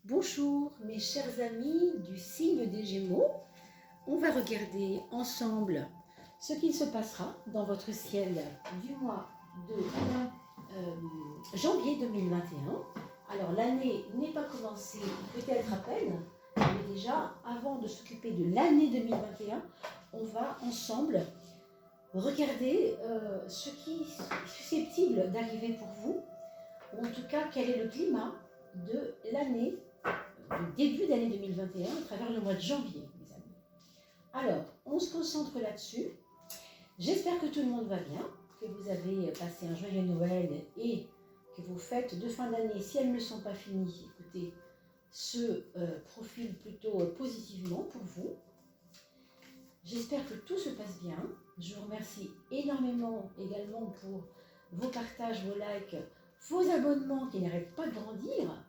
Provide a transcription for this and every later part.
Bonjour mes chers amis du signe des Gémeaux. On va regarder ensemble ce qu'il se passera dans votre ciel du mois de janvier 2021. Alors l'année n'est pas commencée peut-être à peine, mais déjà avant de s'occuper de l'année 2021, on va ensemble regarder ce qui est susceptible d'arriver pour vous, ou en tout cas quel est le climat de l'année, du début d'année 2021 à travers le mois de janvier, mes amis. Alors, on se concentre là-dessus. J'espère que tout le monde va bien, que vous avez passé un joyeux Noël et que vos fêtes de fin d'année, si elles ne sont pas finies, écoutez, se profilent plutôt positivement pour vous. J'espère que tout se passe bien. Je vous remercie énormément également pour vos partages, vos likes, vos abonnements qui n'arrêtent pas de grandir.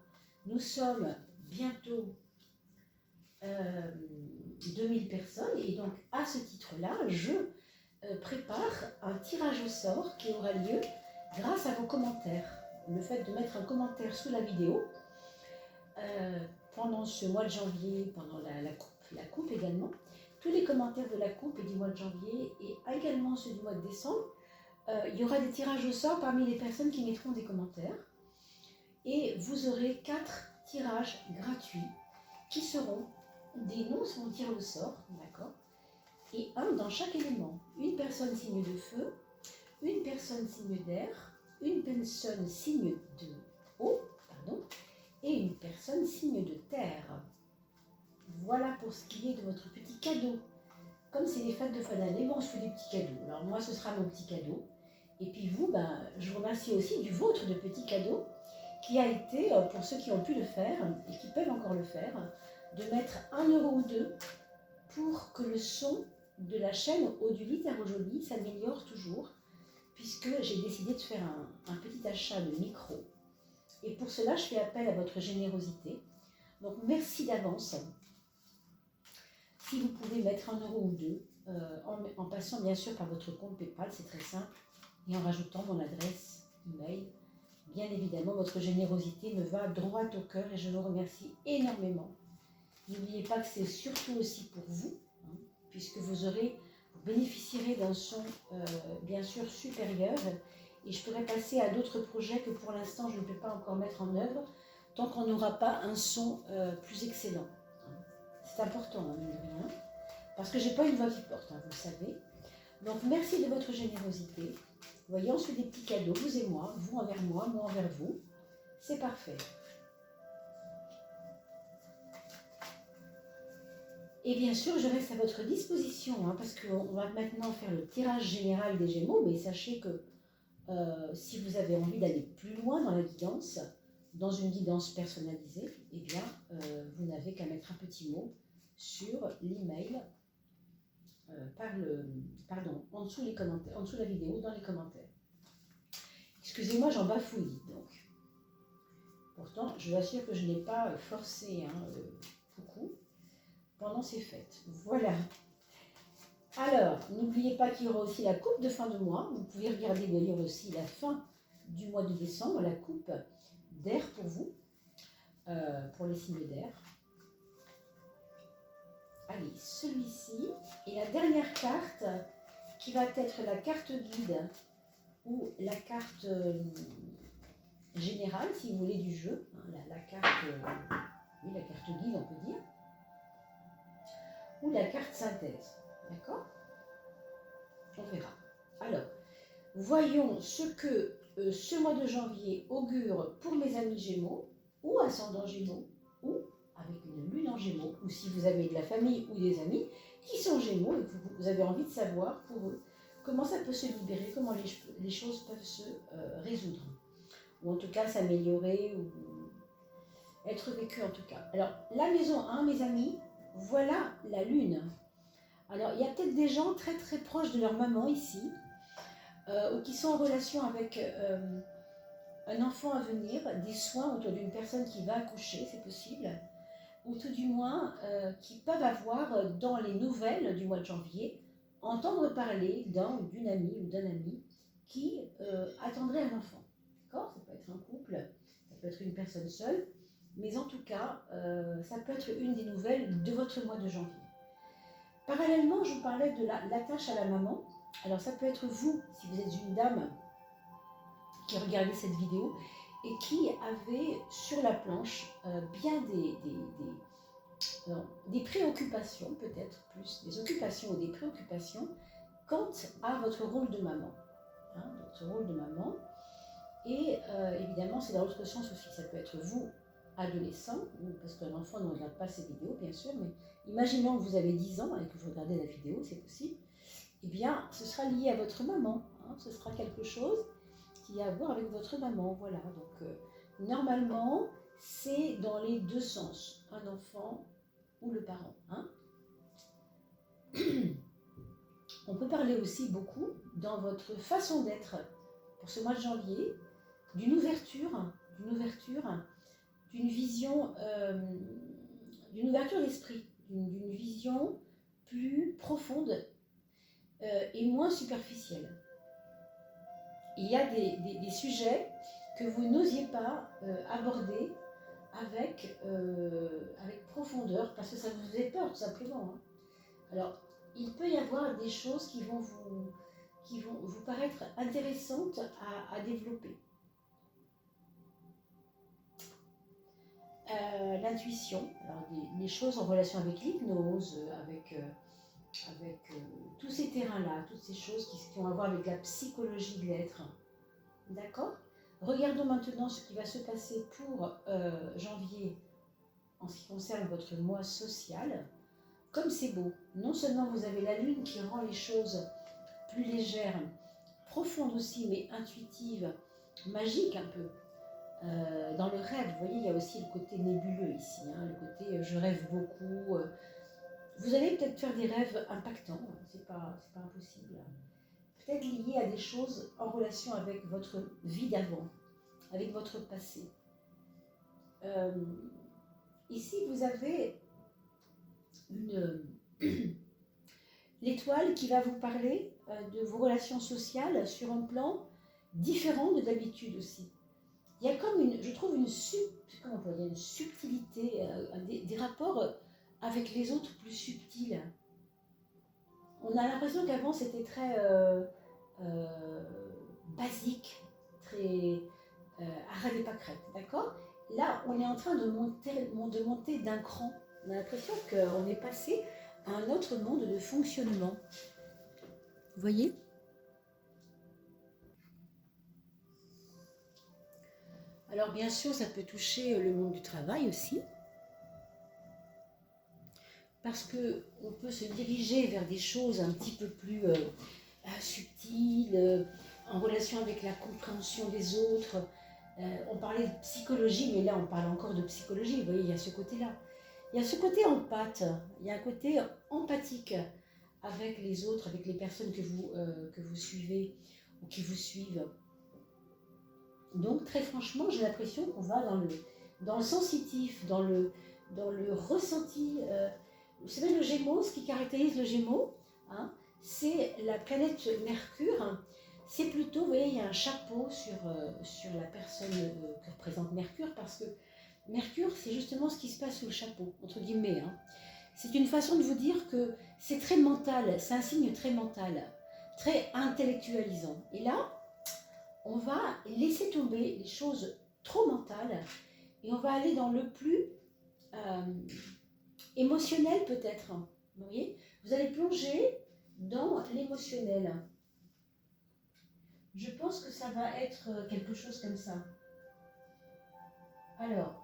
Nous sommes bientôt 2000 personnes et donc à ce titre-là, je prépare un tirage au sort qui aura lieu grâce à vos commentaires. Le fait de mettre un commentaire sous la vidéo pendant ce mois de janvier, pendant la coupe également, tous les commentaires de la coupe et du mois de janvier et également ceux du mois de décembre, il y aura des tirages au sort parmi les personnes qui mettront des commentaires et vous aurez 4 tirages gratuits qui seront des noms seront tirés au sort, d'accord, et un dans chaque élément. Une personne signe de feu, une personne signe d'air, une personne signe de eau, pardon, et une personne signe de terre. Voilà pour ce qui est de votre petit cadeau. Comme c'est les fêtes de fin d'année, bon, je fais des petits cadeaux. Alors moi, ce sera mon petit cadeau. Et puis vous, je vous remercie aussi du vôtre de petit cadeau qui a été, pour ceux qui ont pu le faire et qui peuvent encore le faire, de mettre 1 euro ou 2 pour que le son de la chaîne Oduli Tarot Joli s'améliore toujours, puisque j'ai décidé de faire un petit achat de micro. Et pour cela, je fais appel à votre générosité. Donc merci d'avance. Si vous pouvez mettre 1 euro ou 2, en passant bien sûr par votre compte PayPal, c'est très simple, et en rajoutant mon adresse email. Bien évidemment, votre générosité me va droit au cœur et je vous remercie énormément. N'oubliez pas que c'est surtout aussi pour vous, hein, puisque vous bénéficierez d'un son bien sûr supérieur et je pourrais passer à d'autres projets que pour l'instant je ne peux pas encore mettre en œuvre tant qu'on n'aura pas un son plus excellent. C'est important, hein, mine de rien, parce que je n'ai pas une voix qui porte, hein, vous le savez. Donc merci de votre générosité. Vous voyez, on se fait des petits cadeaux, vous et moi envers moi envers vous. C'est parfait. Et bien sûr, je reste à votre disposition, hein, parce qu'on va maintenant faire le tirage général des Gémeaux, mais sachez que si vous avez envie d'aller plus loin dans la guidance, dans une guidance personnalisée, eh bien, vous n'avez qu'à mettre un petit mot sur l'email, en dessous les commentaires, en dessous de la vidéo, dans les commentaires. Excusez-moi, j'en bafouille, donc. Pourtant, je vous assure que je n'ai pas forcé beaucoup pendant ces fêtes. Voilà. Alors, n'oubliez pas qu'il y aura aussi la coupe de fin de mois. Vous pouvez regarder d'ailleurs aussi la fin du mois de décembre, la coupe d'air pour vous, pour les signes d'air. Allez, celui-ci est la dernière carte qui va être la carte guide ou la carte générale, si vous voulez, du jeu. La carte guide, on peut dire. Ou la carte synthèse. D'accord? On verra. Alors, voyons ce que ce mois de janvier augure pour mes amis Gémeaux, ou ascendant Gémeaux, ou avec une lune en Gémeaux, ou si vous avez de la famille ou des amis qui sont Gémeaux et que vous avez envie de savoir pour eux comment ça peut se libérer, comment les choses peuvent se résoudre, ou en tout cas s'améliorer, ou être vécues en tout cas. Alors, la maison 1, mes amis, voilà la lune. Alors, il y a peut-être des gens très très proches de leur maman ici, ou qui sont en relation avec un enfant à venir, des soins autour d'une personne qui va accoucher, c'est possible, ou tout du moins qui peuvent avoir dans les nouvelles du mois de janvier, entendre parler d'un ou d'une amie ou d'un ami qui attendrait un enfant. D'accord? Ça peut être un couple, ça peut être une personne seule, mais en tout cas, ça peut être une des nouvelles de votre mois de janvier. Parallèlement, je vous parlais de l'attache à la maman. Alors ça peut être vous, si vous êtes une dame qui regardait cette vidéo et qui avait sur la planche bien des préoccupations, peut-être plus, des occupations ou des préoccupations quant à votre rôle de maman. Hein, votre rôle de maman. Et évidemment, c'est dans l'autre sens aussi. Ça peut être vous, adolescent, parce qu'un enfant ne regarde pas ces vidéos, bien sûr, mais imaginons que vous avez 10 ans et que vous regardez la vidéo, c'est possible. Eh bien, ce sera lié à votre maman. Hein, ce sera quelque chose qui a à voir avec votre maman. Voilà. Donc, normalement, c'est dans les deux sens. Un enfant ou le parent. Hein. On peut parler aussi beaucoup dans votre façon d'être pour ce mois de janvier, d'une ouverture, d'une vision, d'une ouverture d'esprit, d'une vision plus profonde et moins superficielle. Il y a des sujets que vous n'osiez pas aborder avec profondeur, parce que ça vous faisait peur, tout simplement. Hein. Alors, il peut y avoir des choses qui vont vous paraître intéressantes à développer. L'intuition, alors les choses en relation avec l'hypnose, avec tous ces terrains-là, toutes ces choses qui ont à voir avec la psychologie de l'être. D'accord ? Regardons maintenant ce qui va se passer pour janvier en ce qui concerne votre mois social. Comme c'est beau, non seulement vous avez la lune qui rend les choses plus légères, profondes aussi, mais intuitives, magiques un peu. Dans le rêve, vous voyez, il y a aussi le côté nébuleux ici, hein, le côté je rêve beaucoup. Vous allez peut-être faire des rêves impactants, c'est pas impossible. Peut-être liés à des choses en relation avec votre vie d'avant, avec votre passé. Ici, vous avez l'étoile qui va vous parler de vos relations sociales sur un plan différent de d'habitude aussi. Il y a comme je trouve une subtilité, des rapports avec les autres plus subtils. On a l'impression qu'avant c'était très basique, très arrête et pas crête, d'accord ? Là, on est en train de monter d'un cran. On a l'impression qu'on est passé à un autre monde de fonctionnement. Vous voyez ? Alors bien sûr, ça peut toucher le monde du travail aussi, parce qu'on peut se diriger vers des choses un petit peu plus subtiles, en relation avec la compréhension des autres. On parlait de psychologie, mais là on parle encore de psychologie, vous voyez, il y a ce côté-là. Il y a ce côté il y a un côté empathique avec les autres, avec les personnes que vous suivez ou qui vous suivent. Donc très franchement, j'ai l'impression qu'on va dans le sensitif, dans le ressenti. Vous savez, le Gémeaux, ce qui caractérise le Gémeaux, hein, c'est la planète Mercure. C'est plutôt, vous voyez, il y a un chapeau sur la personne que représente Mercure, parce que Mercure, c'est justement ce qui se passe sous le chapeau, entre guillemets. Hein. C'est une façon de vous dire que c'est très mental, c'est un signe très mental, très intellectualisant. Et là, on va laisser tomber les choses trop mentales et on va aller dans le plus émotionnel peut-être. Vous voyez ? Vous allez plonger dans l'émotionnel. Je pense que ça va être quelque chose comme ça. Alors,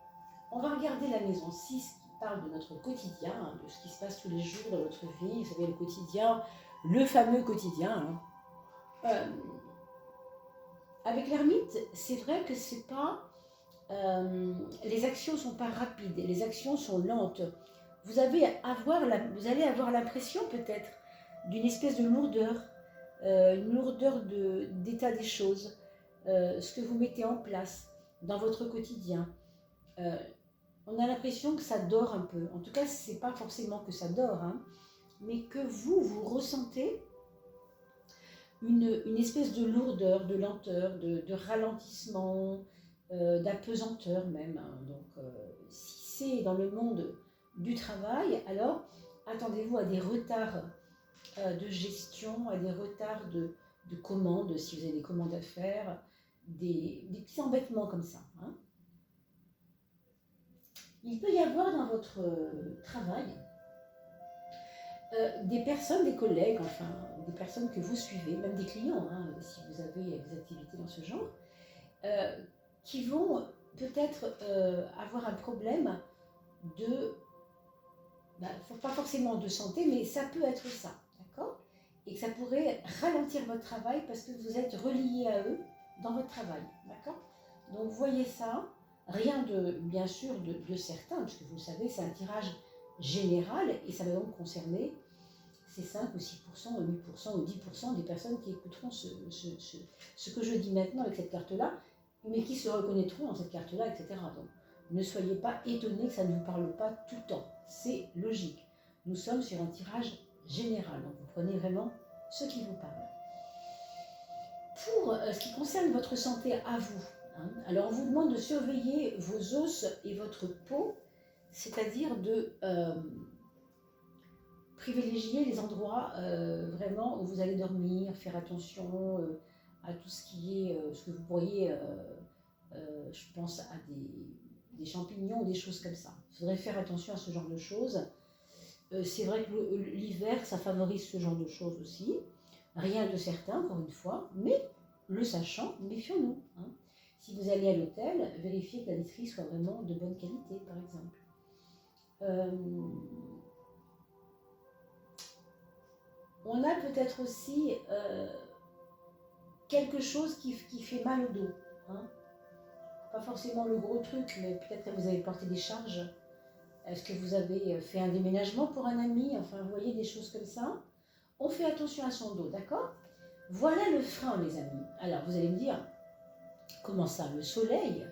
on va regarder la maison 6 qui parle de notre quotidien, hein, de ce qui se passe tous les jours dans notre vie. Vous savez, le quotidien, le fameux quotidien. Hein. Avec l'ermite, c'est vrai que c'est pas... les actions ne sont pas rapides, les actions sont lentes. Vous allez avoir l'impression peut-être d'une espèce de lourdeur, une lourdeur d'état des choses, ce que vous mettez en place dans votre quotidien. On a l'impression que ça dort un peu. En tout cas, ce n'est pas forcément que ça dort, hein, mais que vous ressentez une espèce de lourdeur, de lenteur, de ralentissement, d'apesanteur même, hein. Donc, si c'est dans le monde du travail, alors attendez-vous à des retards de gestion, à des retards de commandes, si vous avez des commandes à faire, des petits embêtements comme ça, hein. Il peut y avoir dans votre travail des personnes, des collègues, enfin, des personnes que vous suivez, même des clients, hein, si vous avez des activités dans ce genre, euh, qui vont peut-être avoir un problème de, pas forcément de santé, mais ça peut être ça, d'accord? Et que ça pourrait ralentir votre travail parce que vous êtes relié à eux dans votre travail, d'accord? Donc voyez ça, rien de, bien sûr, de certain, parce que vous le savez, c'est un tirage général et ça va donc concerner ces 5 ou 6% ou 8% ou 10% des personnes qui écouteront ce que je dis maintenant avec cette carte-là, mais qui se reconnaîtront dans cette carte-là, etc. Donc, ne soyez pas étonnés que ça ne vous parle pas tout le temps. C'est logique. Nous sommes sur un tirage général, donc vous prenez vraiment ce qui vous parle. Pour ce qui concerne votre santé à vous, hein, alors on vous demande de surveiller vos os et votre peau, c'est-à-dire de privilégier les endroits vraiment où vous allez dormir, faire attention à tout ce qui est, ce que vous pourriez, je pense à des champignons ou des choses comme ça. Il faudrait faire attention à ce genre de choses. C'est vrai que l'hiver, ça favorise ce genre de choses aussi. Rien de certain, encore une fois, mais le sachant, méfions-nous, hein. Si vous allez à l'hôtel, vérifiez que la literie soit vraiment de bonne qualité, par exemple. On a peut-être aussi quelque chose qui fait mal au dos, hein. Pas forcément le gros truc, mais peut-être que vous avez porté des charges. Est-ce que vous avez fait un déménagement pour un ami? Enfin, vous voyez des choses comme ça. On fait attention à son dos, d'accord? Voilà le frein, mes amis. Alors, vous allez me dire, comment ça? Le soleil,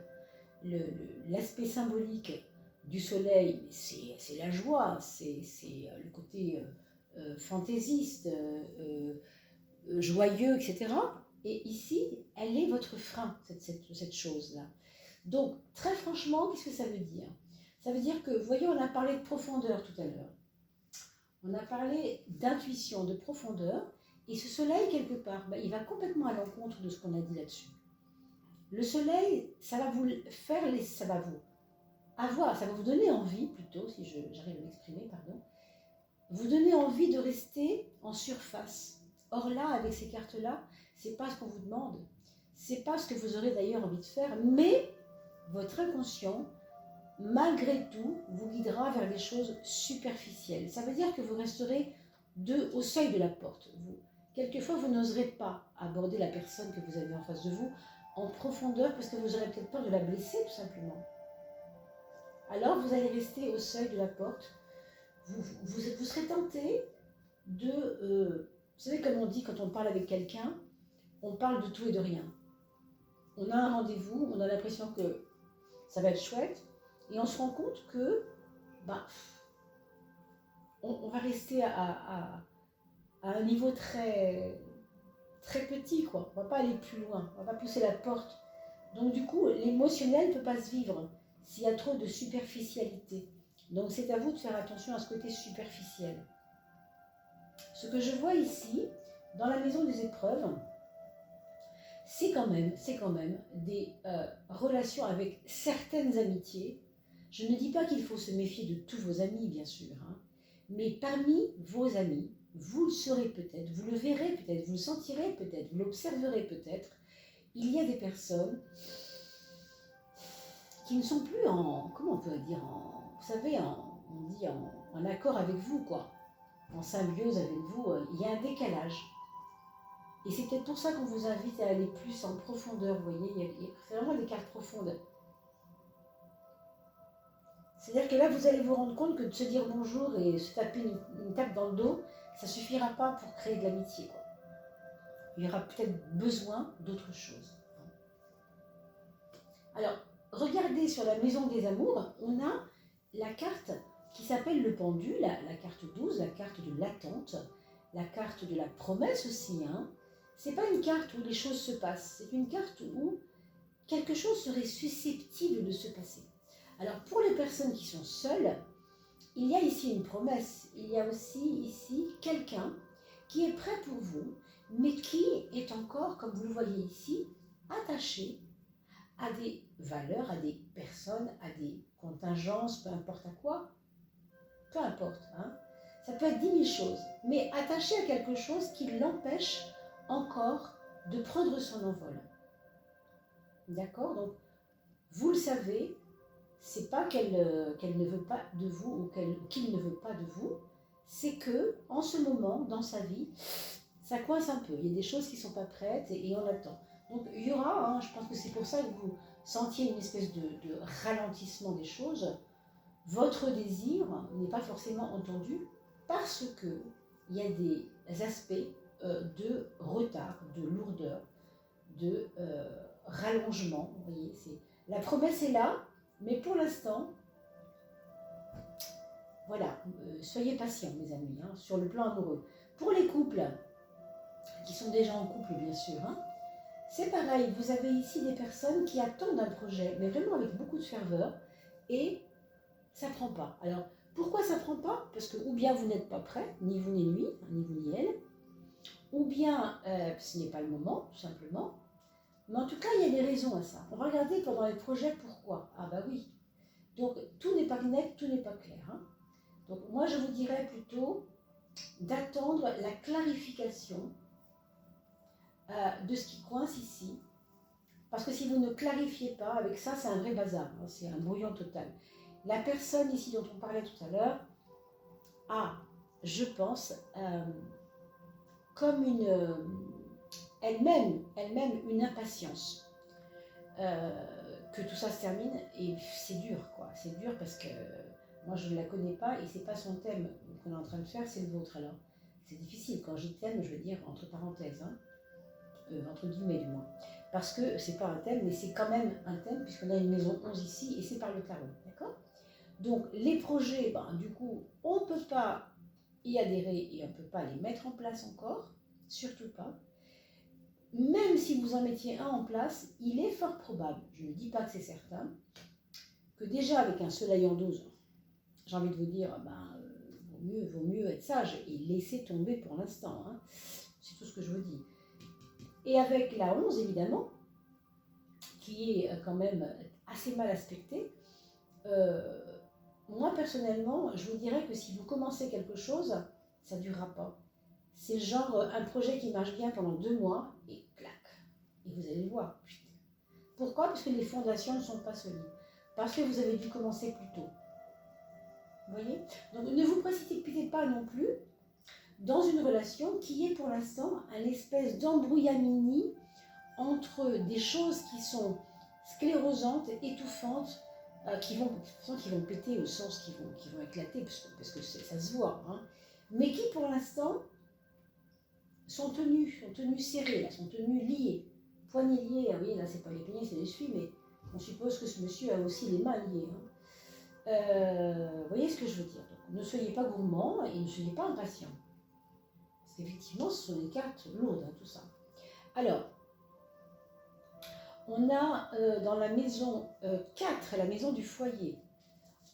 l'aspect symbolique du soleil, c'est la joie, c'est le côté fantaisiste, joyeux, etc. Et ici, elle est votre frein, cette chose-là. Donc, très franchement, qu'est-ce que ça veut dire? Ça veut dire que, vous voyez, on a parlé de profondeur tout à l'heure. On a parlé d'intuition, de profondeur. Et ce soleil, quelque part, il va complètement à l'encontre de ce qu'on a dit là-dessus. Le soleil, ça va vous faire, ça va vous donner envie, plutôt, si j'arrive à m'exprimer, pardon, vous donner envie de rester en surface. Or là, avec ces cartes-là, c'est pas ce qu'on vous demande. C'est pas ce que vous aurez d'ailleurs envie de faire, mais votre inconscient, malgré tout, vous guidera vers des choses superficielles. Ça veut dire que vous resterez au seuil de la porte. Quelquefois, vous n'oserez pas aborder la personne que vous avez en face de vous en profondeur parce que vous aurez peut-être peur de la blesser, tout simplement. Alors, vous allez rester au seuil de la porte. Vous serez tenté de... vous savez, comme on dit quand on parle avec quelqu'un, on parle de tout et de rien. On a un rendez-vous, on a l'impression que ça va être chouette, et on se rend compte que on va rester à un niveau très, très petit, quoi. On ne va pas aller plus loin, on ne va pas pousser la porte. Donc du coup, l'émotionnel ne peut pas se vivre s'il y a trop de superficialité. Donc c'est à vous de faire attention à ce côté superficiel. Ce que je vois ici, dans la maison des épreuves, c'est quand même des relations avec certaines amitiés. Je ne dis pas qu'il faut se méfier de tous vos amis, bien sûr, hein, mais parmi vos amis, vous le saurez peut-être, vous le verrez peut-être, vous le sentirez peut-être, vous l'observerez peut-être, il y a des personnes qui ne sont plus comment on peut dire, vous savez, on dit en accord avec vous, quoi, en symbiose avec vous, il y a un décalage. Et c'est peut-être pour ça qu'on vous invite à aller plus en profondeur, vous voyez, c'est vraiment des cartes profondes. C'est-à-dire que là, vous allez vous rendre compte que de se dire bonjour et se taper une tape dans le dos, ça ne suffira pas pour créer de l'amitié, quoi. Il y aura peut-être besoin d'autre chose. Alors, regardez sur la maison des amours, on a la carte qui s'appelle le pendule, la carte 12, la carte de l'attente, la carte de la promesse aussi, hein. C'est pas une carte où les choses se passent, c'est une carte où quelque chose serait susceptible de se passer. Alors pour les personnes qui sont seules, il y a ici une promesse, il y a aussi ici quelqu'un qui est prêt pour vous, mais qui est encore, comme vous le voyez ici, attaché à des valeurs, à des personnes, à des contingences, peu importe à quoi, peu importe. Hein. Ça peut être 10 000 choses, mais attaché à quelque chose qui l'empêche encore de prendre son envol. D'accord? Donc, vous le savez, c'est pas qu'elle ne veut pas de vous ou qu'il ne veut pas de vous, c'est que en ce moment, dans sa vie, ça coince un peu. Il y a des choses qui ne sont pas prêtes et on attend. Donc il y aura, hein, je pense que c'est pour ça que vous sentiez une espèce de ralentissement des choses. Votre désir n'est pas forcément entendu parce que il y a des aspects de retard, de lourdeur, de rallongement. Vous voyez, la promesse est là, mais pour l'instant, voilà, soyez patients mes amis, hein, sur le plan amoureux. Pour les couples qui sont déjà en couple bien sûr, hein, c'est pareil, vous avez ici des personnes qui attendent un projet, mais vraiment avec beaucoup de ferveur, et ça ne prend pas. Alors, pourquoi ça ne prend pas? Parce que ou bien vous n'êtes pas prêt, ni vous ni lui, ni vous ni elle, ou bien ce n'est pas le moment, tout simplement. Mais en tout cas, il y a des raisons à ça. On va regarder pendant les projets pourquoi. Ah bah oui. Donc, tout n'est pas net, tout n'est pas clair. Hein. Donc, moi, je vous dirais plutôt d'attendre la clarification de ce qui coince ici. Parce que si vous ne clarifiez pas, avec ça, c'est un vrai bazar. Hein, c'est un brouillon total. La personne ici dont on parlait tout à l'heure a, je pense, comme elle-même une impatience que tout ça se termine, et c'est dur quoi, c'est dur parce que moi je ne la connais pas et c'est pas son thème qu'on est en train de faire, c'est le vôtre. Alors c'est difficile, quand j'y thème je veux dire entre parenthèses, hein, entre guillemets du moins, parce que c'est pas un thème mais c'est quand même un thème puisqu'on a une maison 11 ici et c'est par le tarot, d'accord? Donc les projets, ben, du coup on ne peut pas y adhérer et on ne peut pas les mettre en place encore, surtout pas. Même si vous en mettiez un en place, il est fort probable, je ne dis pas que c'est certain, que déjà avec un soleil en 12, j'ai envie de vous dire, ben, vaut mieux être sage et laisser tomber pour l'instant. Hein. C'est tout ce que je vous dis. Et avec la 11, évidemment, qui est quand même assez mal aspectée, moi personnellement, je vous dirais que si vous commencez quelque chose, ça ne durera pas. C'est genre un projet qui marche bien pendant 2 mois et clac. Et vous allez le voir. Pourquoi? Parce que les fondations ne sont pas solides. Parce que vous avez dû commencer plus tôt. Vous voyez? Donc ne vous précipitez pas non plus dans une relation qui est pour l'instant un espèce d'embrouillamini entre des choses qui sont sclérosantes, étouffantes, qui vont péter au sens qui vont éclater, parce que ça se voit, hein, mais qui pour l'instant sont tenues serrées, là, sont tenues liées, poignets liés. Ah oui, là c'est pas les poignets, c'est les chevilles, mais on suppose que ce monsieur a aussi les mains liées. Hein. Vous voyez ce que je veux dire? Donc, ne soyez pas gourmand et ne soyez pas impatient. Parce qu'effectivement, ce sont des cartes lourdes, hein, tout ça. Alors, on a dans la maison 4, la maison du foyer,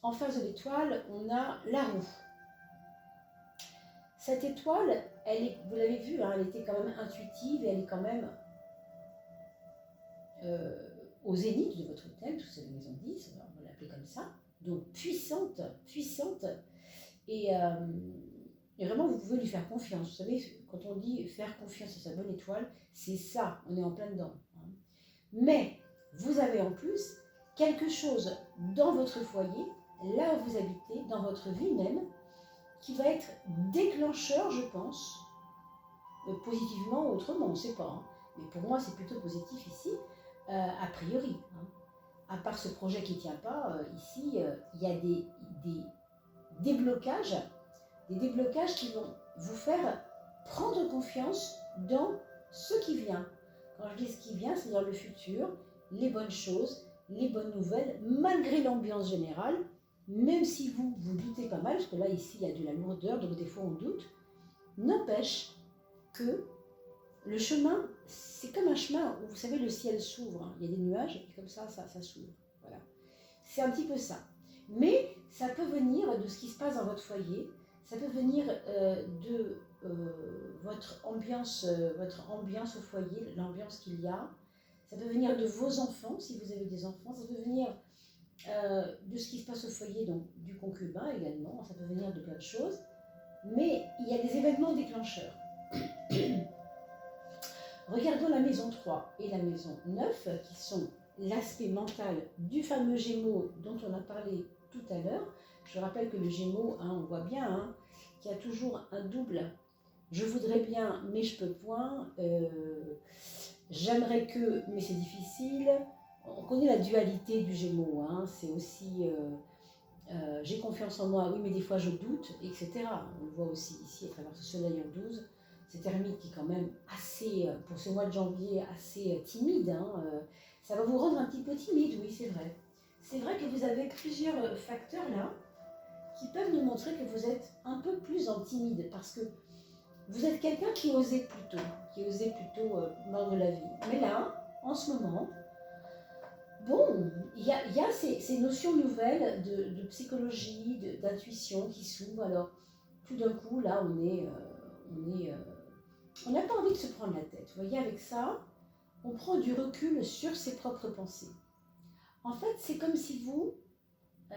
en face de l'étoile, on a la roue. Cette étoile, vous l'avez vu, hein, elle était quand même intuitive et elle est quand même au zénith de votre thème, parce que c'est la maison 10, on va l'appeler comme ça, donc puissante, et vraiment vous pouvez lui faire confiance. Vous savez, quand on dit faire confiance à sa bonne étoile, c'est ça, on est en plein dedans. Hein. Mais vous avez en plus quelque chose dans votre foyer, là où vous habitez, dans votre vie même, qui va être déclencheur, je pense, positivement ou autrement, on ne sait pas. Hein. Mais pour moi, c'est plutôt positif ici, a priori. Hein. À part ce projet qui ne tient pas, ici, il y a des déblocages qui vont vous faire prendre confiance dans ce qui vient. Quand je dis ce qui vient, c'est dans le futur, les bonnes choses, les bonnes nouvelles, malgré l'ambiance générale, même si vous doutez pas mal, parce que là, ici, il y a de la lourdeur, donc des fois on doute, n'empêche que le chemin c'est comme un chemin où, vous savez, le ciel s'ouvre, hein. Il y a des nuages, et comme ça s'ouvre. Voilà. C'est un petit peu ça. Mais ça peut venir de ce qui se passe dans votre foyer, ça peut venir de votre ambiance au foyer, l'ambiance qu'il y a. Ça peut venir de vos enfants, si vous avez des enfants. Ça peut venir de ce qui se passe au foyer, donc du concubin également. Ça peut venir de plein de choses. Mais il y a des événements déclencheurs. Regardons la maison 3 et la maison 9, qui sont l'aspect mental du fameux Gémeaux dont on a parlé tout à l'heure. Je rappelle que le Gémeaux, hein, on voit bien, hein, qu'il y a toujours un double. Je voudrais bien, mais je peux point. J'aimerais que, mais c'est difficile. On connaît la dualité du Gémeaux. Hein, c'est aussi j'ai confiance en moi, oui, mais des fois je doute, etc. On le voit aussi ici à travers ce soleil en 12. Cet ermite qui est quand même assez, pour ce mois de janvier, assez timide. Hein, ça va vous rendre un petit peu timide, oui, c'est vrai. C'est vrai que vous avez plusieurs facteurs là qui peuvent nous montrer que vous êtes un peu plus en timide parce que vous êtes quelqu'un qui osait plutôt lors de la vie. Mais là, en ce moment, bon, il y a ces notions nouvelles de psychologie, d'intuition qui s'ouvrent. Alors, tout d'un coup, là, on n'a pas envie de se prendre la tête. Vous voyez, avec ça, on prend du recul sur ses propres pensées. En fait, c'est comme si vous, je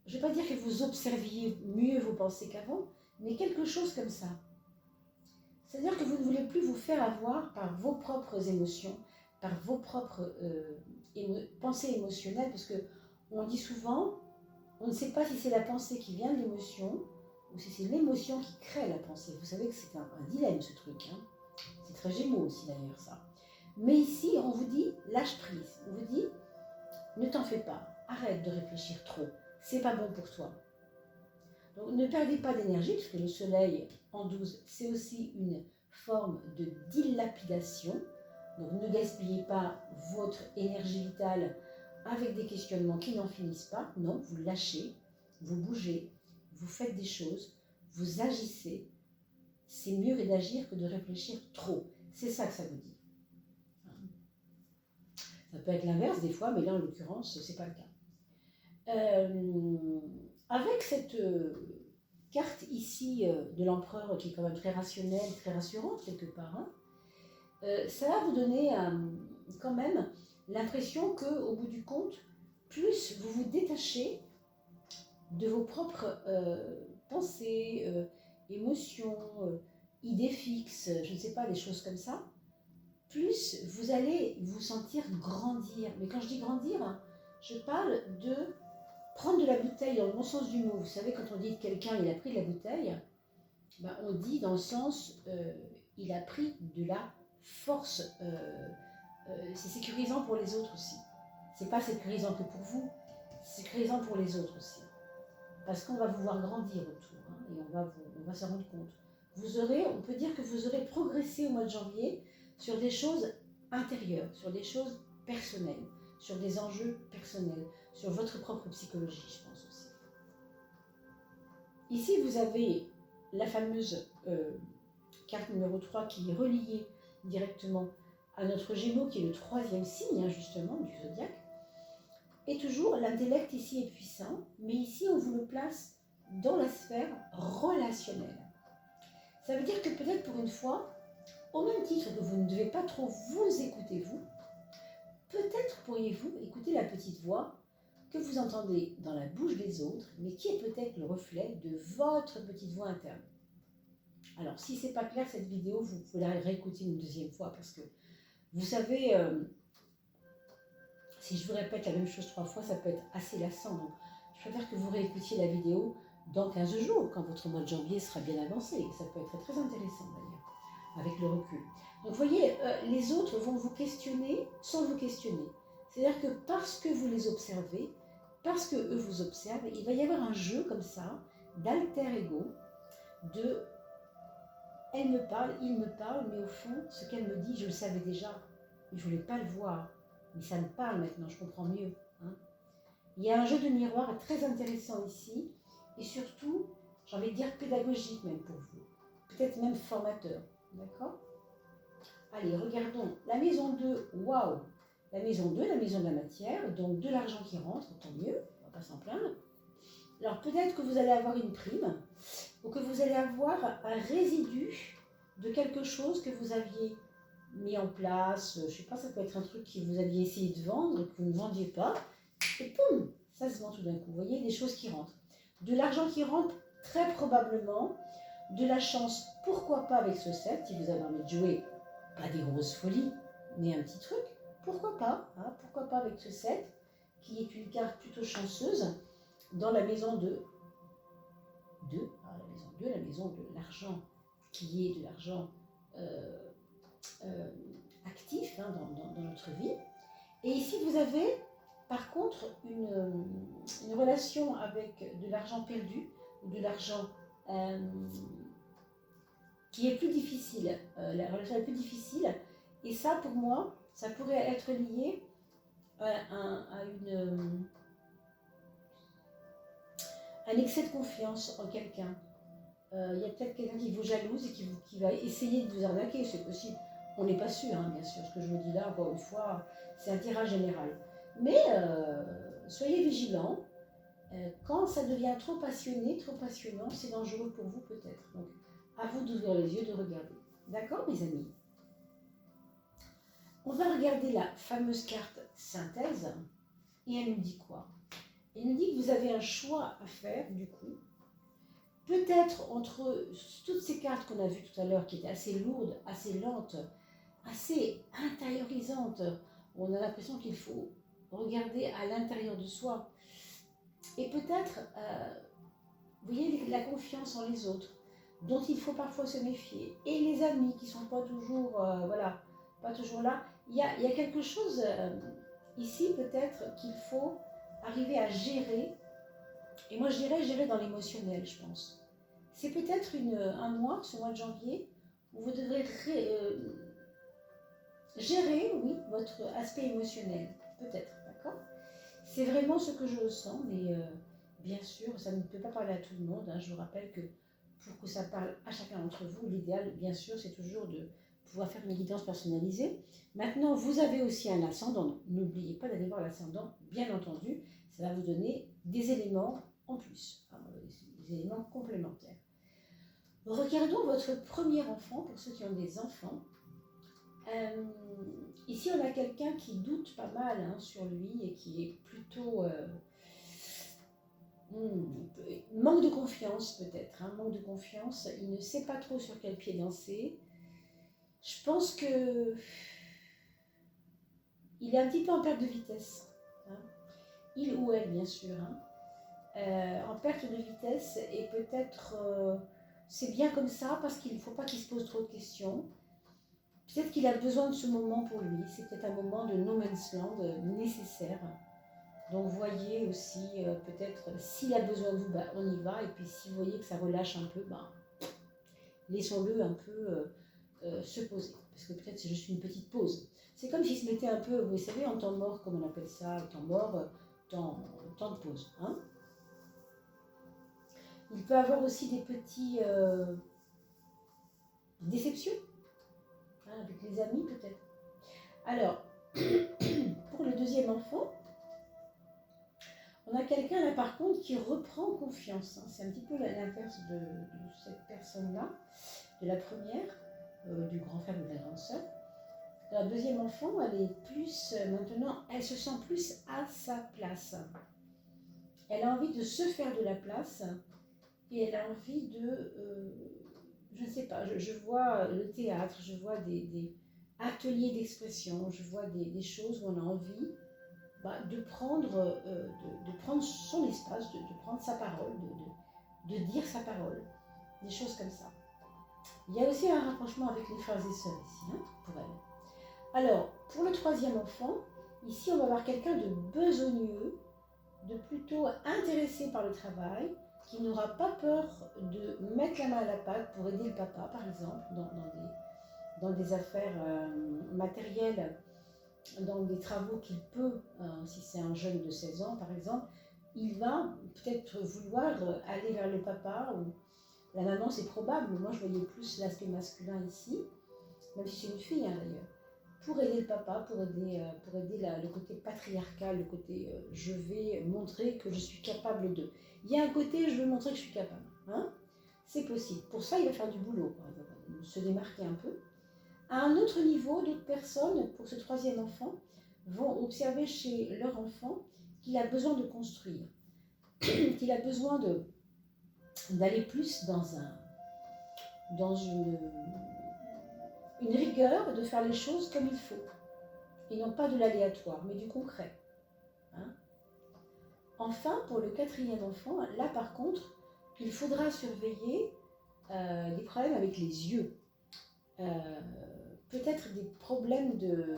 ne vais pas dire que vous observiez mieux vos pensées qu'avant, mais quelque chose comme ça. C'est-à-dire que vous ne voulez plus vous faire avoir par vos propres émotions, par vos propres pensées émotionnelles, parce qu'on dit souvent, on ne sait pas si c'est la pensée qui vient de l'émotion, ou si c'est l'émotion qui crée la pensée. Vous savez que c'est un dilemme, ce truc. Hein. C'est très Gémeaux aussi, d'ailleurs, ça. Mais ici, on vous dit, lâche prise. On vous dit, ne t'en fais pas, arrête de réfléchir trop, c'est pas bon pour toi. Donc, ne perdez pas d'énergie, puisque le soleil en 12, c'est aussi une forme de dilapidation. Donc, ne gaspillez pas votre énergie vitale avec des questionnements qui n'en finissent pas. Non, vous lâchez, vous bougez, vous faites des choses, vous agissez. C'est mieux d'agir que de réfléchir trop. C'est ça que ça vous dit. Ça peut être l'inverse des fois, mais là, en l'occurrence, ce n'est pas le cas. Avec cette carte ici de l'empereur, qui est quand même très rationnelle, très rassurante quelque part, hein, ça va vous donner quand même l'impression qu'au bout du compte, plus vous vous détachez de vos propres pensées, émotions, idées fixes, je ne sais pas, des choses comme ça, plus vous allez vous sentir grandir. Mais quand je dis grandir, je parle de prendre de la bouteille dans le bon sens du mot. Vous savez, quand on dit de quelqu'un il a pris de la bouteille, ben, on dit dans le sens il a pris de la force. C'est sécurisant pour les autres aussi. C'est pas sécurisant que pour vous, c'est sécurisant pour les autres aussi. Parce qu'on va vous voir grandir autour, hein, et on va s'en rendre compte. On peut dire que vous aurez progressé au mois de janvier sur des choses intérieures, sur des choses personnelles, sur des enjeux personnels, sur votre propre psychologie, je pense aussi. Ici, vous avez la fameuse carte numéro 3 qui est reliée directement à notre Gémeaux, qui est le 3e signe, hein, justement, du zodiaque. Et toujours, l'intellect ici est puissant, mais ici, on vous le place dans la sphère relationnelle. Ça veut dire que peut-être pour une fois, au même titre que vous ne devez pas trop vous écouter vous, peut-être pourriez-vous écouter la petite voix que vous entendez dans la bouche des autres, mais qui est peut-être le reflet de votre petite voix interne. Alors, si ce n'est pas clair cette vidéo, vous pouvez la réécouter une deuxième fois, parce que vous savez, si je vous répète la même chose 3 fois, ça peut être assez lassant. Donc, je préfère que vous réécoutiez la vidéo dans 15 jours, quand votre mois de janvier sera bien avancé. Ça peut être très intéressant d'ailleurs, avec le recul. Donc, vous voyez, les autres vont vous questionner sans vous questionner. C'est-à-dire que parce que vous les observez, parce qu'eux vous observent, il va y avoir un jeu comme ça, d'alter ego, de elle me parle, il me parle, mais au fond, ce qu'elle me dit, je le savais déjà, mais je ne voulais pas le voir. Mais ça me parle maintenant, je comprends mieux. Hein. Il y a un jeu de miroir très intéressant ici, et surtout, j'ai envie de dire pédagogique même pour vous, peut-être même formateur, d'accord? allez, regardons. La maison 2, waouh. La maison 2, la maison de la matière, donc de l'argent qui rentre, tant mieux, on ne va pas s'en plaindre. Alors peut-être que vous allez avoir une prime, ou que vous allez avoir un résidu de quelque chose que vous aviez mis en place. Je ne sais pas, ça peut être un truc que vous aviez essayé de vendre, que vous ne vendiez pas, et poum, ça se vend tout d'un coup. Vous voyez, des choses qui rentrent. De l'argent qui rentre, très probablement, de la chance, pourquoi pas avec ce set, si vous avez envie de jouer, pas des grosses folies, mais un petit truc, pourquoi pas, hein, pourquoi pas avec ce set, qui est une carte plutôt chanceuse, dans la maison de 2, la maison 2, la maison de l'argent, qui est de l'argent actif hein, dans notre vie. Et ici, vous avez par contre une relation avec de l'argent perdu, ou de l'argent qui est plus difficile. La relation est plus difficile. Et ça, pour moi, ça pourrait être lié à un excès de confiance en quelqu'un. Il y a peut-être quelqu'un qui vous jalouse et qui va essayer de vous arnaquer, c'est possible. On n'est pas sûr, hein, bien sûr. Ce que je vous dis là, encore une fois, c'est un tirage général. Mais soyez vigilants. Quand ça devient trop passionné, trop passionnant, c'est dangereux pour vous peut-être. Donc, à vous d'ouvrir les yeux, de regarder. D'accord, mes amis? On va regarder la fameuse carte synthèse. Et elle nous dit quoi? Elle nous dit que vous avez un choix à faire, du coup. Peut-être entre toutes ces cartes qu'on a vues tout à l'heure, qui étaient assez lourdes, assez lentes, assez intériorisantes, on a l'impression qu'il faut regarder à l'intérieur de soi. Et peut-être, vous voyez, la confiance en les autres, dont il faut parfois se méfier, et les amis qui ne sont pas toujours, voilà, pas toujours là. Il y a quelque chose ici, peut-être, qu'il faut arriver à gérer. Et moi, je dirais gérer dans l'émotionnel, je pense. C'est peut-être un mois, ce mois de janvier, où vous devrez gérer, oui, votre aspect émotionnel. Peut-être, d'accord? C'est vraiment ce que je ressens, mais bien sûr, ça ne peut pas parler à tout le monde. Hein. Je vous rappelle que pour que ça parle à chacun d'entre vous, l'idéal, bien sûr, c'est toujours de pouvoir faire une guidance personnalisée. Maintenant, vous avez aussi un ascendant. N'oubliez pas d'aller voir l'ascendant, bien entendu. Ça va vous donner des éléments en plus, enfin, des éléments complémentaires. Regardons votre premier enfant, pour ceux qui ont des enfants. Ici, on a quelqu'un qui doute pas mal hein, sur lui et qui est plutôt... manque de confiance peut-être, hein, manque de confiance. Il ne sait pas trop sur quel pied danser. Je pense que il est un petit peu en perte de vitesse. Hein. Il ou elle, bien sûr. Hein. En perte de vitesse et peut-être c'est bien comme ça parce qu'il ne faut pas qu'il se pose trop de questions. Peut-être qu'il a besoin de ce moment pour lui. C'est peut-être un moment de no man's land nécessaire. Donc voyez aussi, peut-être, s'il a besoin de vous, bah, on y va. Et puis si vous voyez que ça relâche un peu, bah, laissons-le un peu se poser. Parce que peut-être c'est juste une petite pause. C'est comme s'il se mettait un peu, vous savez, en temps mort, comme on appelle ça, temps mort, temps de pause. Hein. Il peut avoir aussi des petites déceptions, hein, avec les amis peut-être. Alors, pour le deuxième enfant, on a quelqu'un là par contre qui reprend confiance. Hein. C'est un petit peu l'inverse de cette personne-là, de la première, du grand frère ou de la grande sœur. La deuxième enfant, elle est plus, maintenant, elle se sent plus à sa place. Elle a envie de se faire de la place et elle a envie de, je ne sais pas, je vois le théâtre, je vois des ateliers d'expression, je vois des choses où on a envie de prendre son espace, de prendre sa parole, de dire sa parole, des choses comme ça. Il y a aussi un rapprochement avec les frères et sœurs ici, hein, pour elle. Alors, pour le troisième enfant, ici on va avoir quelqu'un de besogneux, de plutôt intéressé par le travail, qui n'aura pas peur de mettre la main à la pâte pour aider le papa, par exemple, dans des affaires matérielles, dans des travaux qu'il peut, si c'est un jeune de 16 ans par exemple, il va peut-être vouloir aller vers le papa ou la maman, c'est probable, mais moi je voyais plus l'aspect masculin ici. même si c'est une fille hein, d'ailleurs, pour aider le papa, pour aider le côté patriarcal, le côté je vais montrer que je suis capable de. Il y a un côté je veux montrer que je suis capable. Hein, c'est possible. Pour ça, il va faire du boulot, se démarquer un peu. À un autre niveau, d'autres personnes, pour ce troisième enfant, vont observer chez leur enfant qu'il a besoin de construire, qu'il a besoin d'aller plus dans une rigueur, de faire les choses comme il faut, et non pas de l'aléatoire, mais du concret. Hein. Enfin, pour le quatrième enfant, là par contre, il faudra surveiller des problèmes avec les yeux. Peut-être des problèmes de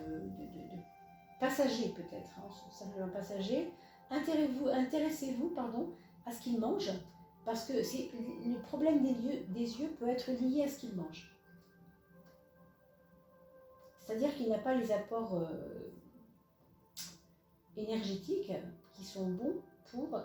passagers, peut-être, hein, simplement passagers. Intéressez-vous à ce qu'il mange, parce que le problème des yeux peut être lié à ce qu'il mange. C'est-à-dire qu'il n'a pas les apports énergétiques qui sont bons pour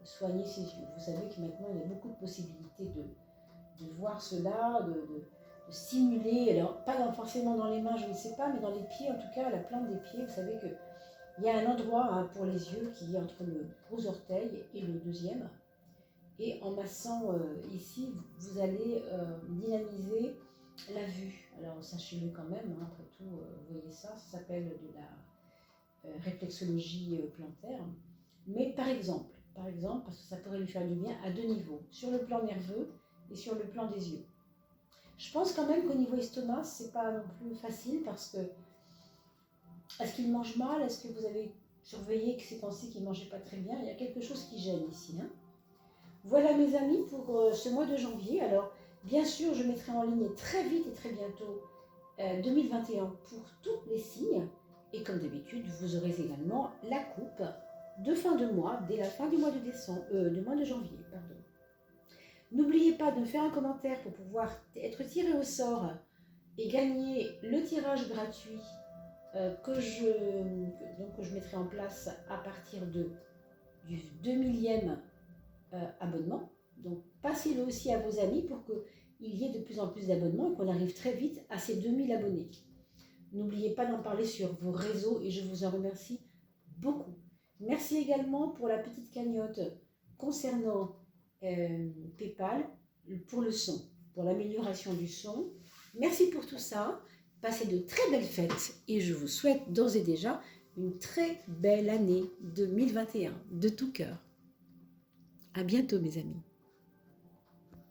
soigner ses yeux. Vous savez que maintenant, il y a beaucoup de possibilités de voir cela, de stimuler, alors pas forcément dans les mains, je ne sais pas, mais dans les pieds, en tout cas, la plante des pieds. Vous savez qu'il y a un endroit hein, pour les yeux qui est entre le gros orteil et le deuxième. Et en massant ici, vous allez dynamiser la vue. Alors sachez-le quand même, hein, après tout, vous voyez ça s'appelle de la réflexologie plantaire. Mais par exemple, parce que ça pourrait lui faire du bien à deux niveaux, sur le plan nerveux et sur le plan des yeux. Je pense quand même qu'au niveau estomac, c'est pas non plus facile parce que est-ce qu'il mange mal? Est-ce que vous avez surveillé que ces temps-ci qu'il ne mangeait pas très bien? Il y a quelque chose qui gêne ici. Hein. Voilà mes amis pour ce mois de janvier. Alors bien sûr, je mettrai en ligne très vite et très bientôt 2021 pour tous les signes. Et comme d'habitude, vous aurez également la coupe de fin de mois, dès la fin du mois de mois de janvier. Pardon. N'oubliez pas de me faire un commentaire pour pouvoir être tiré au sort et gagner le tirage gratuit que je mettrai en place à partir du 2000e abonnement. Donc passez-le aussi à vos amis pour qu'il y ait de plus en plus d'abonnements et qu'on arrive très vite à ces 2000 abonnés. N'oubliez pas d'en parler sur vos réseaux et je vous en remercie beaucoup. Merci également pour la petite cagnotte concernant PayPal pour le son, pour l'amélioration du son. Merci pour tout ça. Passez de très belles fêtes et je vous souhaite d'ores et déjà une très belle année 2021 de tout cœur. À bientôt mes amis.